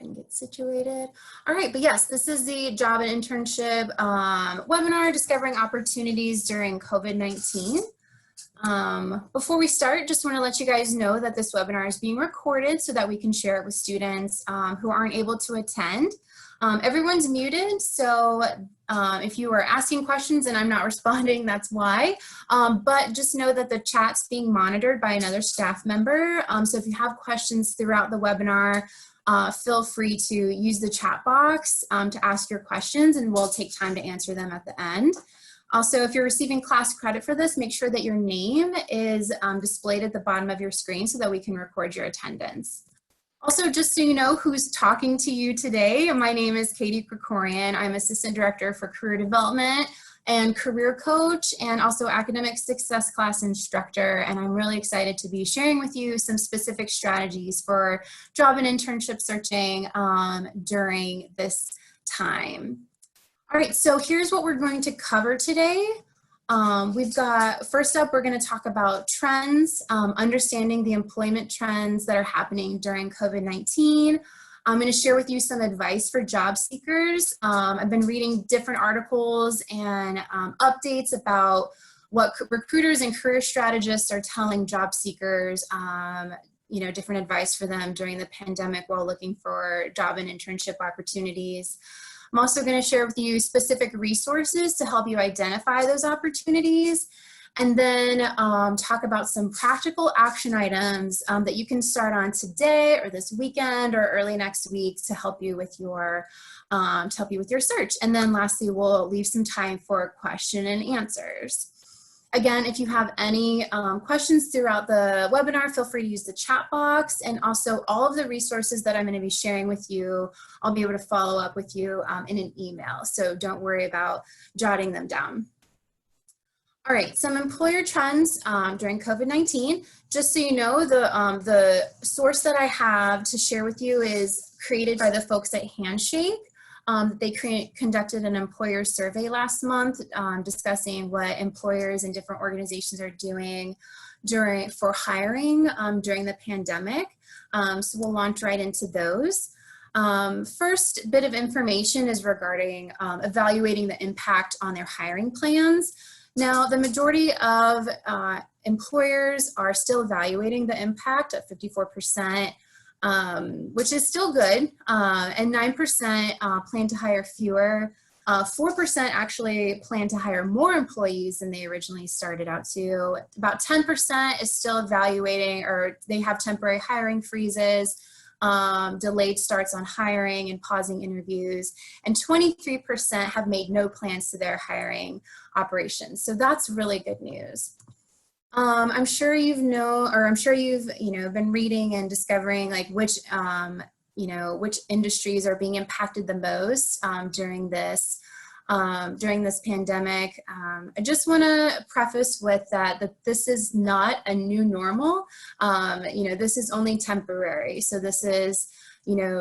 and get situated. All right, but yes, this is the job and internship webinar, Discovering Opportunities During COVID-19. Before we start, just want to let you guys know that this webinar is being recorded so that we can share it with students who aren't able to attend. Everyone's muted, so if you are asking questions and I'm not responding, that's why. But just know that the chat's being monitored by another staff member. So if you have questions throughout the webinar, feel free to use the chat box to ask your questions, and we'll take time to answer them at the end. Also, if you're receiving class credit for this, make sure that your name is displayed at the bottom of your screen so that we can record your attendance. Also, just so you know who's talking to you today, my name is Katie Krikorian. I'm Assistant Director for Career Development and Career Coach, and also Academic Success Class Instructor. And I'm really excited to be sharing with you some specific strategies for job and internship searching during this time. All right, so here's what we're going to cover today. First up, we're going to talk about trends, understanding the employment trends that are happening during COVID-19. I'm going to share with you some advice for job seekers. I've been reading different articles and updates about what recruiters and career strategists are telling job seekers, different advice for them during the pandemic while looking for job and internship opportunities. I'm also going to share with you specific resources to help you identify those opportunities, and then talk about some practical action items that you can start on today or this weekend or early next week to help you with your search. And then lastly, we'll leave some time for question and answers. Again, if you have any questions throughout the webinar, feel free to use the chat box, and also all of the resources that I'm going to be sharing with you, I'll be able to follow up with you in an email, so don't worry about jotting them down. All right, some employer trends during COVID-19. Just so you know, the source that I have to share with you is created by the folks at Handshake. They conducted an employer survey last month discussing what employers and different organizations are doing for hiring during the pandemic. So we'll launch right into those. First bit of information is regarding evaluating the impact on their hiring plans. Now, the majority of employers are still evaluating the impact at 54%. Which is still good, and 9% plan to hire fewer. 4% actually plan to hire more employees than they originally started out to. About 10% is still evaluating, or they have temporary hiring freezes, delayed starts on hiring and pausing interviews, and 23% have made no plans to their hiring operations. So that's really good news. I'm sure you've been reading and discovering like which industries are being impacted the most during this pandemic. I just want to preface with that this is not a new normal. This is only temporary. So this is,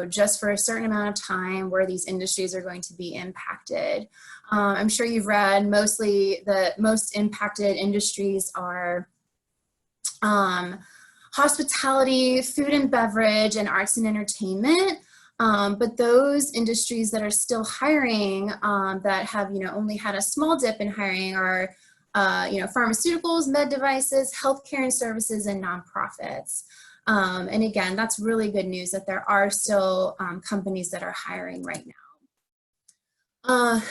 just for a certain amount of time where these industries are going to be impacted. I'm sure you've read mostly the most impacted industries are hospitality, food and beverage, and arts and entertainment. But those industries that are still hiring that have, only had a small dip in hiring are, pharmaceuticals, med devices, healthcare and services, and nonprofits. And again, that's really good news that there are still companies that are hiring right now.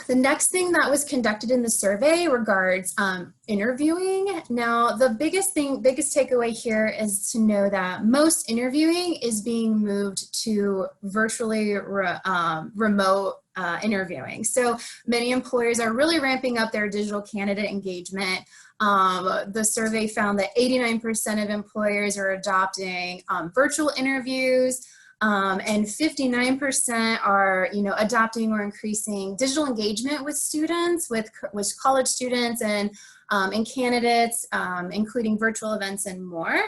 The next thing that was conducted in the survey regards interviewing. Now, the biggest takeaway here is to know that most interviewing is being moved to virtually remote interviewing. So many employers are really ramping up their digital candidate engagement. The survey found that 89% of employers are adopting virtual interviews. And 59% are, adopting or increasing digital engagement with students, with college students and candidates, including virtual events and more.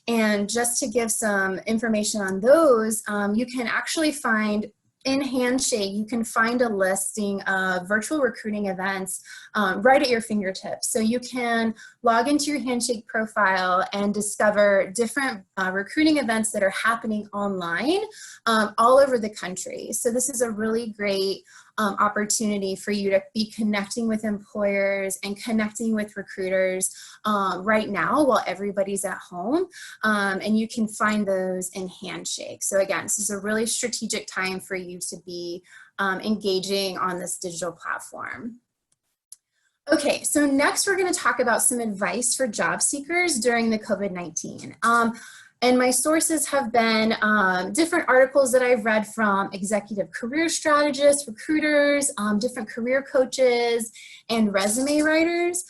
And just to give some information on those, you can actually find in Handshake, you can find a listing of virtual recruiting events right at your fingertips. So you can log into your Handshake profile and discover different recruiting events that are happening online all over the country. So this is a really great opportunity for you to be connecting with employers and connecting with recruiters right now while everybody's at home. And you can find those in Handshake. So again, this is a really strategic time for you to be engaging on this digital platform. Okay, so next we're going to talk about some advice for job seekers during the COVID-19. And my sources have been different articles that I've read from executive career strategists, recruiters, different career coaches, and resume writers.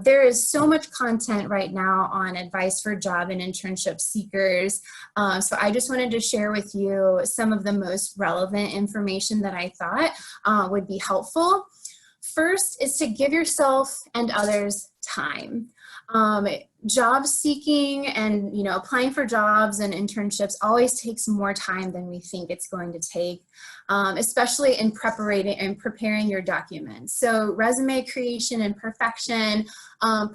There is so much content right now on advice for job and internship seekers. So I just wanted to share with you some of the most relevant information that I thought would be helpful. First is to give yourself and others time. Job seeking and applying for jobs and internships always takes more time than we think it's going to take, especially in preparing your documents. So resume creation and perfection,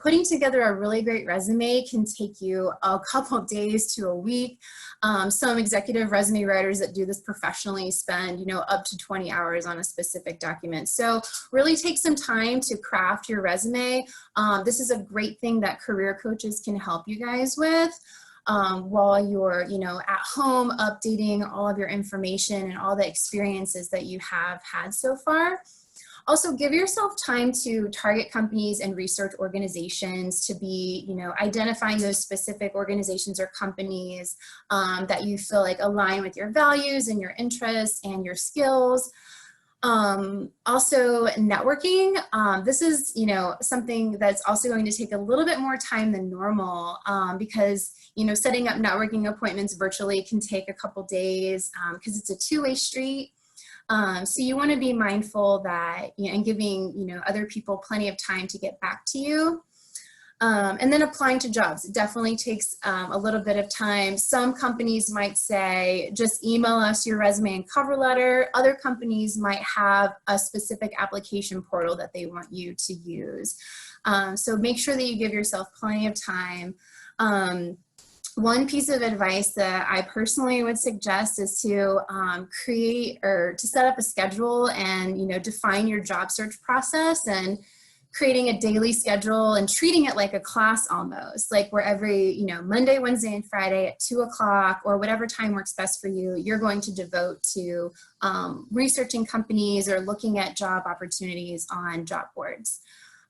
putting together a really great resume can take you a couple days to a week. Some executive resume writers that do this professionally spend up to 20 hours on a specific document. So really take some time to craft your resume. This is a great thing that career coaches can help you guys with while you're at home updating all of your information and all the experiences that you have had so far. Also, give yourself time to target companies and research organizations to be, identifying those specific organizations or companies that you feel like align with your values and your interests and your skills. Also networking. This is, something that's also going to take a little bit more time than normal because, setting up networking appointments virtually can take a couple days because it's a two-way street. So you want to be mindful that, and giving, other people plenty of time to get back to you. And then applying to jobs, it definitely takes a little bit of time. Some companies might say, just email us your resume and cover letter. Other companies might have a specific application portal that they want you to use. So make sure that you give yourself plenty of time. One piece of advice that I personally would suggest is to create or to set up a schedule and, define your job search process and creating a daily schedule and treating it like a class almost, like where every, Monday, Wednesday, and Friday at 2 o'clock or whatever time works best for you, you're going to devote to researching companies or looking at job opportunities on job boards.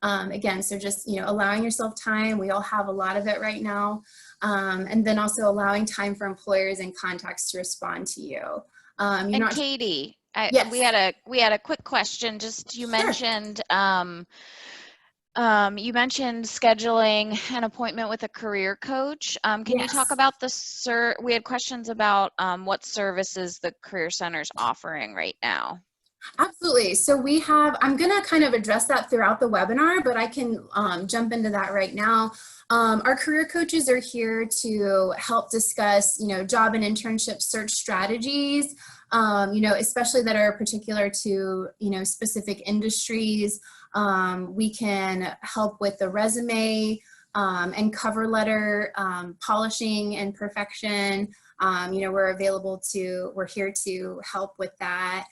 Again, so just, allowing yourself time. We all have a lot of it right now. And then also allowing time for employers and contacts to respond to you. And Katie, yes. we had a quick question. Just you mentioned scheduling an appointment with a career coach. Can you talk about we had questions about what services the Career Center is offering right now. Absolutely. So I'm going to kind of address that throughout the webinar, but I can jump into that right now. Our career coaches are here to help discuss, job and internship search strategies, especially that are particular to, specific industries. We can help with the resume and cover letter polishing and perfection. We're here to help with that.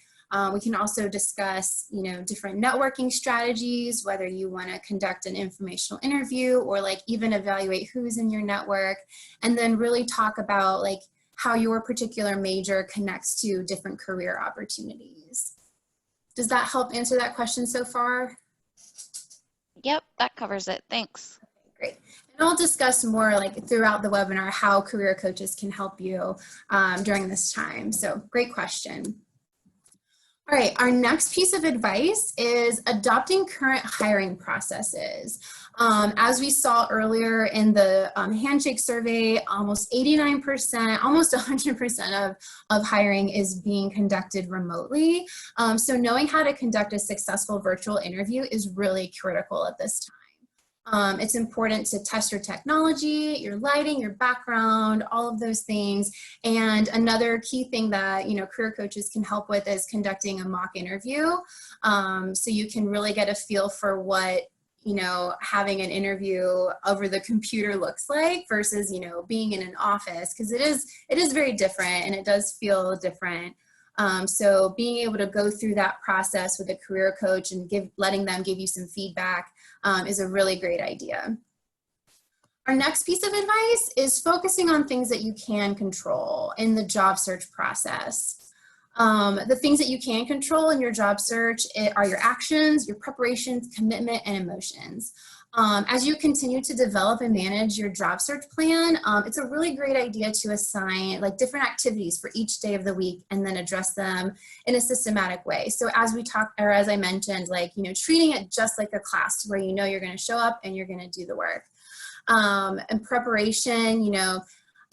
We can also discuss, different networking strategies, whether you want to conduct an informational interview or even evaluate who's in your network, and then really talk about how your particular major connects to different career opportunities. Does that help answer that question so far? Yep, that covers it. Thanks. Great. And I'll discuss more throughout the webinar how career coaches can help you during this time. So great question. All right, our next piece of advice is adopting current hiring processes. As we saw earlier in the Handshake survey, almost 89%, almost 100% of hiring is being conducted remotely. So knowing how to conduct a successful virtual interview is really critical at this time. It's important to test your technology, your lighting, your background, all of those things. And another key thing that, career coaches can help with is conducting a mock interview. So you can really get a feel for what, having an interview over the computer looks like versus, being in an office, because it is very different and it does feel different. So being able to go through that process with a career coach and letting them give you some feedback is a really great idea. Our next piece of advice is focusing on things that you can control in the job search process. The things that you can control in your job search are your actions, your preparations, commitment, and emotions. As you continue to develop and manage your job search plan, it's a really great idea to assign different activities for each day of the week and then address them in a systematic way. So as I mentioned, treating it just like a class where you're going to show up and you're going to do the work. And preparation,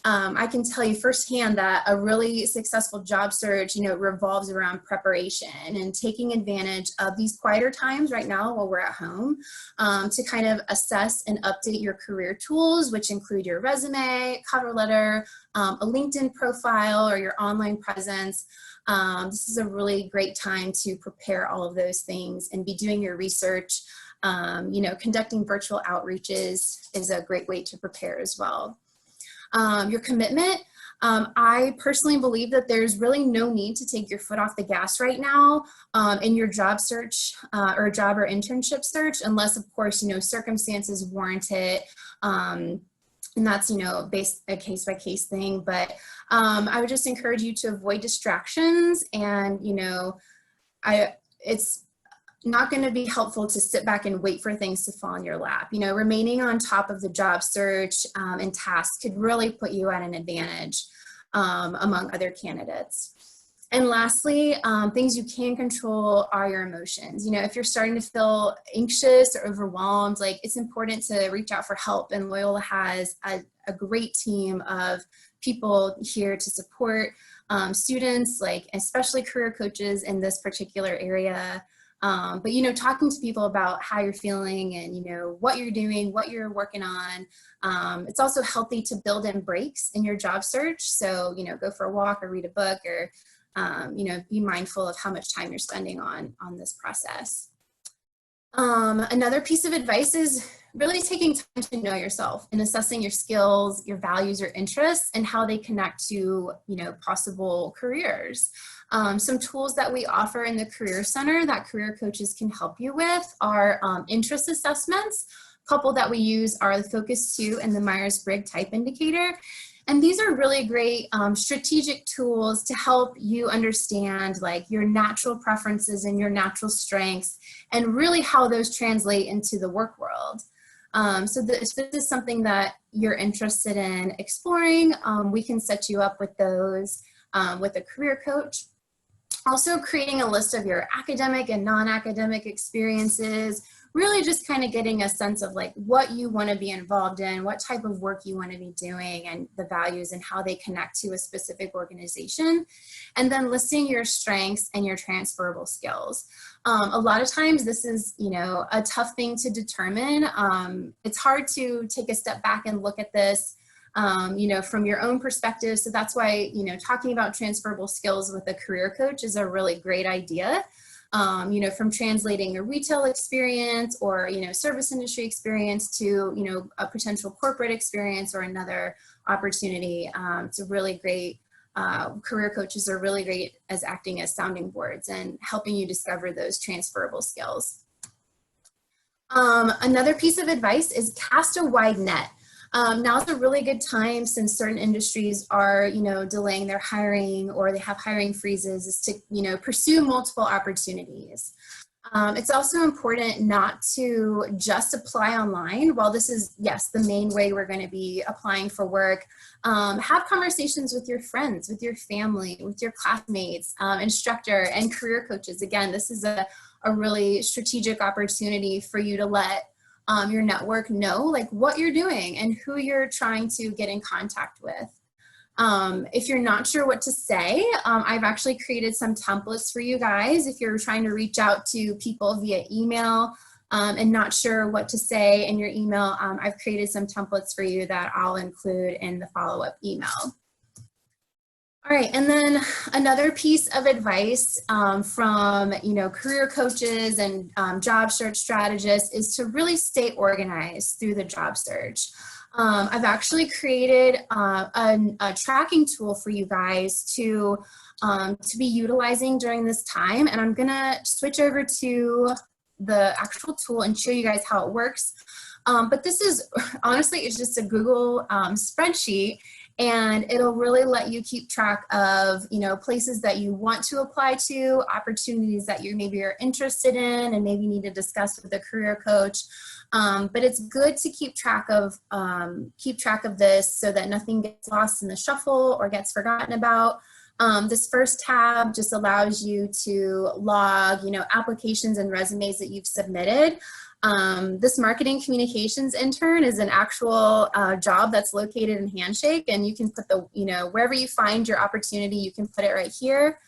I can tell you firsthand that a really successful job search, revolves around preparation and taking advantage of these quieter times right now while we're at home to kind of assess and update your career tools, which include your resume, cover letter, a LinkedIn profile, or your online presence. This is a really great time to prepare all of those things and be doing your research. Conducting virtual outreaches is a great way to prepare as well. Your commitment. I personally believe that there's really no need to take your foot off the gas right now in your job search or job or internship search, unless, of course, circumstances warrant it. And that's, based a case-by-case thing. But I would just encourage you to avoid distractions. And, it's not going to be helpful to sit back and wait for things to fall in your lap. Remaining on top of the job search and tasks could really put you at an advantage among other candidates. And lastly, things you can control are your emotions. If you're starting to feel anxious or overwhelmed, it's important to reach out for help. And Loyola has a great team of people here to support students, especially career coaches in this particular area. But, talking to people about how you're feeling and, what you're doing, what you're working on. It's also healthy to build in breaks in your job search. So, go for a walk or read a book or, be mindful of how much time you're spending on this process. Another piece of advice is really taking time to know yourself and assessing your skills, your values, your interests, and how they connect to, possible careers. Some tools that we offer in the Career Center that career coaches can help you with are interest assessments. A couple that we use are the Focus 2 and the Myers-Briggs Type Indicator. And these are really great strategic tools to help you understand your natural preferences and your natural strengths and really how those translate into the work world. So if this is something that you're interested in exploring, we can set you up with those with a career coach. Also creating a list of your academic and non-academic experiences, really just kind of getting a sense of what you want to be involved in, what type of work you want to be doing, and the values and how they connect to a specific organization. And then listing your strengths and your transferable skills. A lot of times this is, a tough thing to determine. It's hard to take a step back and look at this from your own perspective. So that's why, talking about transferable skills with a career coach is a really great idea. From translating a retail experience or, service industry experience to, a potential corporate experience or another opportunity. It's a really great, career coaches are really great as acting as sounding boards and helping you discover those transferable skills. Another piece of advice is cast a wide net. Now's a really good time, since certain industries are, delaying their hiring or they have hiring freezes, is to, pursue multiple opportunities. It's also important not to just apply online. While this is, yes, the main way we're going to be applying for work, have conversations with your friends, with your family, with your classmates, instructor, and career coaches. Again, this is a really strategic opportunity for you to let your network know what you're doing and who you're trying to get in contact with. If you're not sure what to say, I've actually created some templates for you guys if you're trying to reach out to people via email and not sure what to say in your email, I've created some templates for you that I'll include in the follow-up email. All right, and then another piece of advice from career coaches and job search strategists is to really stay organized through the job search. I've actually created a tracking tool for you guys to be utilizing during this time, and I'm gonna switch over to the actual tool and show you guys how it works. But this is honestly, it's just a Google spreadsheet, and it'll really let you keep track of places that you want to apply to, opportunities that you maybe are interested in and maybe need to discuss with a career coach. But it's good to keep track of this so that nothing gets lost in the shuffle or gets forgotten about. This first tab just allows you to log, applications and resumes that you've submitted. This marketing communications intern is an actual job that's located in Handshake, and you can put wherever you find your opportunity, you can put it right here.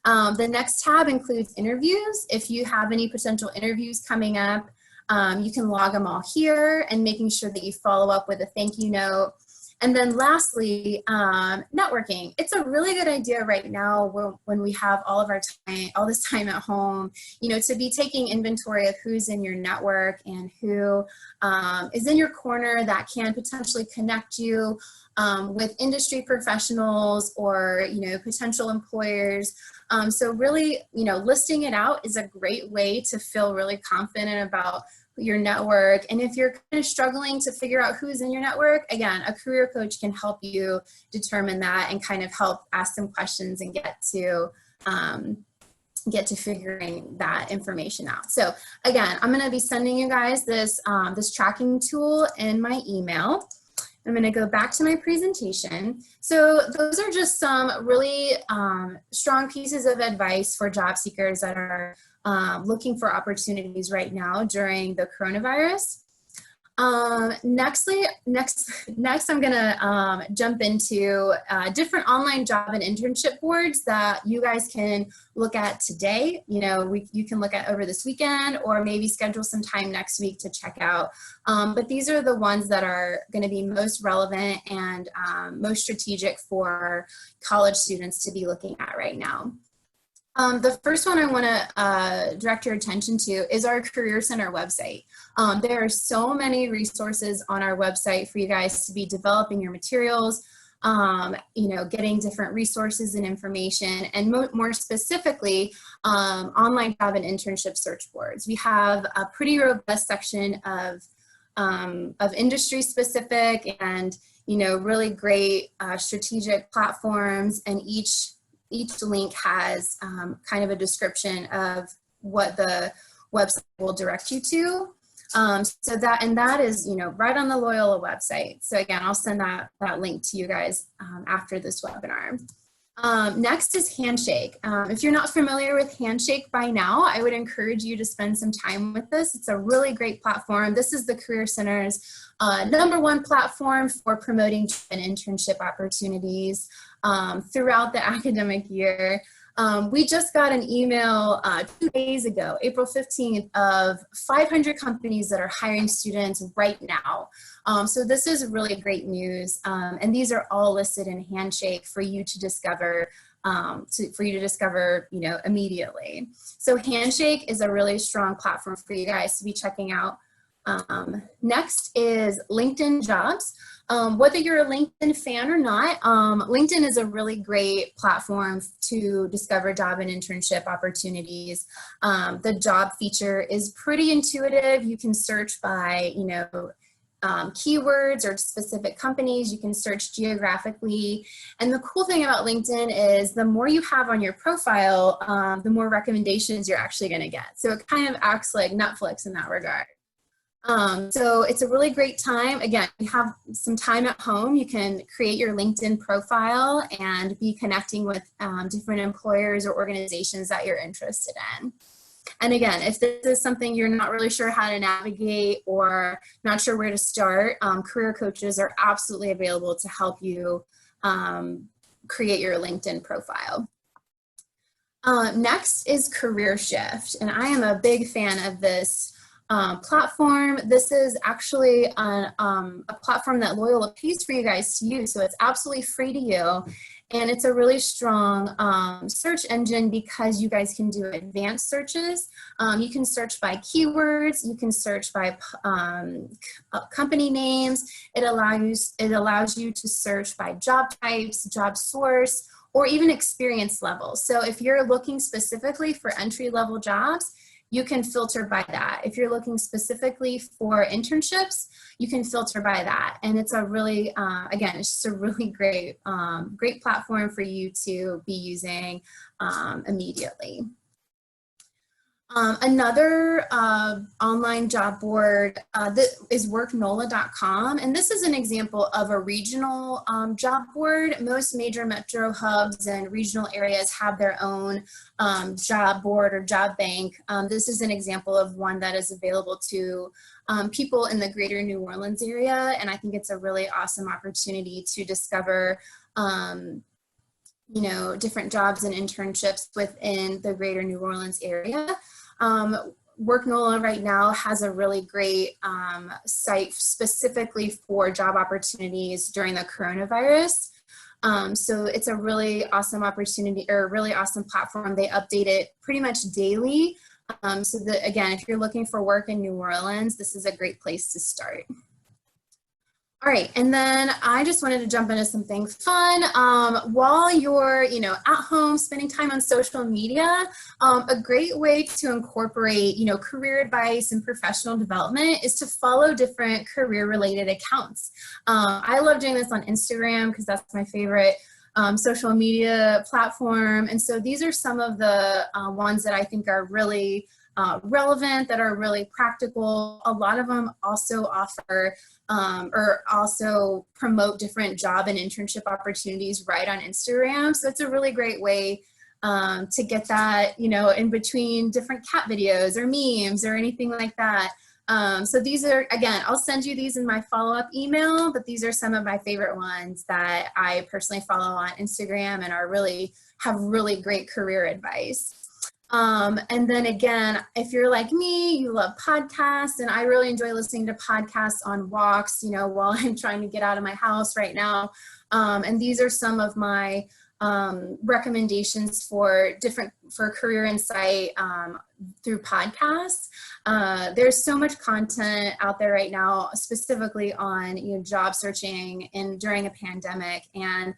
The next tab includes interviews. If you have any potential interviews coming up, you can log them all here, and making sure that you follow up with a thank you note. And then lastly, networking. It's a really good idea right now when we have all this time at home, to be taking inventory of who's in your network and who is in your corner that can potentially connect you with industry professionals or, potential employers. So really, listing it out is a great way to feel really confident about your network. And if you're kind of struggling to figure out who's in your network, again, a career coach can help you determine that and kind of help ask some questions and get to figuring that information out. So again, I'm going to be sending you guys this tracking tool in my email. I'm going to go back to my presentation. So those are just some really strong pieces of advice for job seekers that are looking for opportunities right now during the coronavirus. Next, I'm gonna jump into different online job and internship boards that you guys can look at today. You can look at over this weekend, or maybe schedule some time next week to check out. But these are the ones that are gonna be most relevant and most strategic for college students to be looking at right now. The first one I want to direct your attention to is our Career Center website. There are so many resources on our website for you guys to be developing your materials, getting different resources and information, and more specifically, online job and internship search boards. We have a pretty robust section of industry specific and really great strategic platforms, and each link has kind of a description of what the website will direct you to. So that is, right on the Loyola website. So again, I'll send that link to you guys after this webinar. Next is Handshake. If you're not familiar with Handshake by now, I would encourage you to spend some time with this. It's a really great platform. This is the Career Center's #1 platform for promoting an internship opportunities throughout the academic year. We just got an email 2 days ago, April 15th, of 500 companies that are hiring students right now. So this is really great news. And these are all listed in Handshake for you to discover, immediately. So Handshake is a really strong platform for you guys to be checking out. Next is LinkedIn Jobs. Whether you're a LinkedIn fan or not, LinkedIn is a really great platform to discover job and internship opportunities. The job feature is pretty intuitive. You can search by, keywords or specific companies. You can search geographically. And the cool thing about LinkedIn is the more you have on your profile, the more recommendations you're actually going to get. So it kind of acts like Netflix in that regard. So it's a really great time. Again, you have some time at home, you can create your LinkedIn profile and be connecting with different employers or organizations that you're interested in. And again, if this is something you're not really sure how to navigate or not sure where to start, career coaches are absolutely available to help you create your LinkedIn profile. Next is Career Shift, and I am a big fan of this platform. This is actually a platform that Loyola pays for you guys to use, so it's absolutely free to you. And it's a really strong search engine because you guys can do advanced searches. You can search by keywords, you can search by company names. It allows you to search by job types, job source, or even experience level. So if you're looking specifically for entry-level jobs, you can filter by that. If you're looking specifically for internships, you can filter by that. And it's a really, again, it's just a really great, great platform for you to be using immediately. Another online job board that is worknola.com, and this is an example of a regional job board. Most major metro hubs and regional areas have their own job board or job bank. This is an example of one that is available to people in the greater New Orleans area, and I think it's a really awesome opportunity to discover you know, different jobs and internships within the greater New Orleans area. WorkNola right now has a really great site specifically for job opportunities during the coronavirus. So it's a really awesome opportunity, or a really awesome platform. They update it pretty much daily. So that, again, if you're looking for work in New Orleans, this is a great place to start. All right, and then I just wanted to jump into something fun. While you're, you know, at home spending time on social media, a great way to incorporate, you know, career advice and professional development is to follow different career-related accounts. I love doing this on Instagram because that's my favorite social media platform, and so these are some of the ones that I think are really relevant, that are really practical. A lot of them also offer or also promote different job and internship opportunities right on Instagram. So it's a really great way to get that, you know, in between different cat videos or memes or anything like that. So these are, again, I'll send you these in my follow-up email, but these are some of my favorite ones that I personally follow on Instagram and are really, have really great career advice. And then again, if you're like me, you love podcasts, and I really enjoy listening to podcasts on walks, you know, while I'm trying to get out of my house right now. And these are some of my recommendations for career insight through podcasts. There's so much content out there right now, specifically on, you know, job searching and during a pandemic. And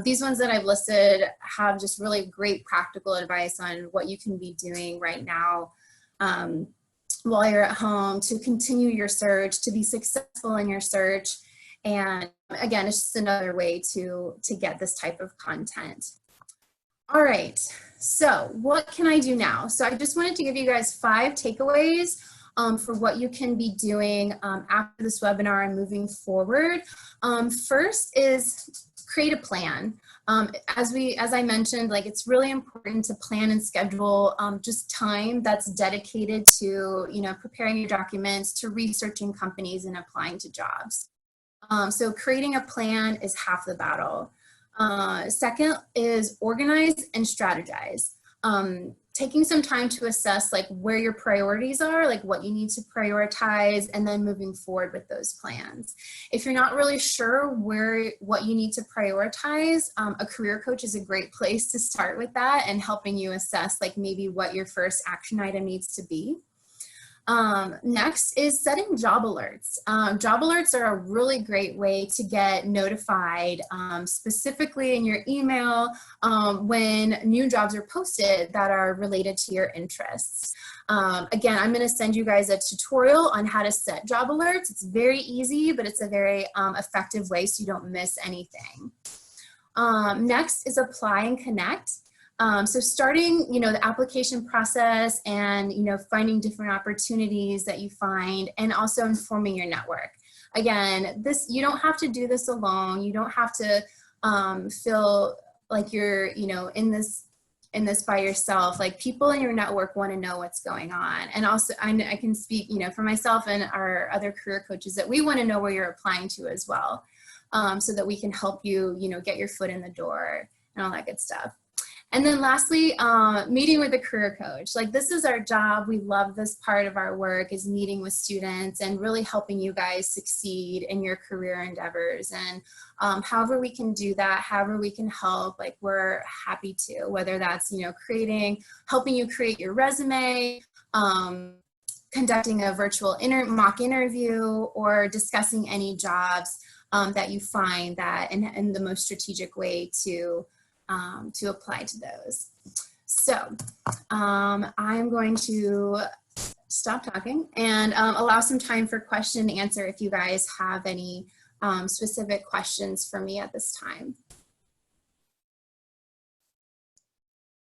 these ones that I've listed have just really great practical advice on what you can be doing right now while you're at home to continue your search, to be successful in your search. And again, it's just another way to get this type of content. All right, so what can I do now? So I just wanted to give you guys 5 takeaways for what you can be doing after this webinar and moving forward. First is create a plan. As I mentioned, like, it's really important to plan and schedule just time that's dedicated to, you know, preparing your documents, to researching companies and applying to jobs. So creating a plan is half the battle. Second is organize and strategize. Taking some time to assess like where your priorities are, like what you need to prioritize, and then moving forward with those plans. If you're not really sure what you need to prioritize, a career coach is a great place to start with that and helping you assess like maybe what your first action item needs to be. Next is setting job alerts. Job alerts are a really great way to get notified, specifically in your email, when new jobs are posted that are related to your interests. Again, I'm going to send you guys a tutorial on how to set job alerts. It's very easy, but it's a very effective way so you don't miss anything. Next is apply and connect. So starting, you know, the application process and, you know, finding different opportunities that you find, and also informing your network. Again, you don't have to do this alone. You don't have to feel like you're, you know, in this by yourself. Like, people in your network want to know what's going on. And also I can speak, you know, for myself and our other career coaches, that we want to know where you're applying to as well, so that we can help you, you know, get your foot in the door and all that good stuff. And then lastly, meeting with a career coach. Like, this is our job. We love this part of our work, is meeting with students and really helping you guys succeed in your career endeavors. And however we can do that, however we can help, like, we're happy to, whether that's, you know, helping you create your resume, conducting a virtual mock interview, or discussing any jobs that you find that in the most strategic way to apply to those. So I'm going to stop talking and allow some time for question and answer if you guys have any specific questions for me at this time.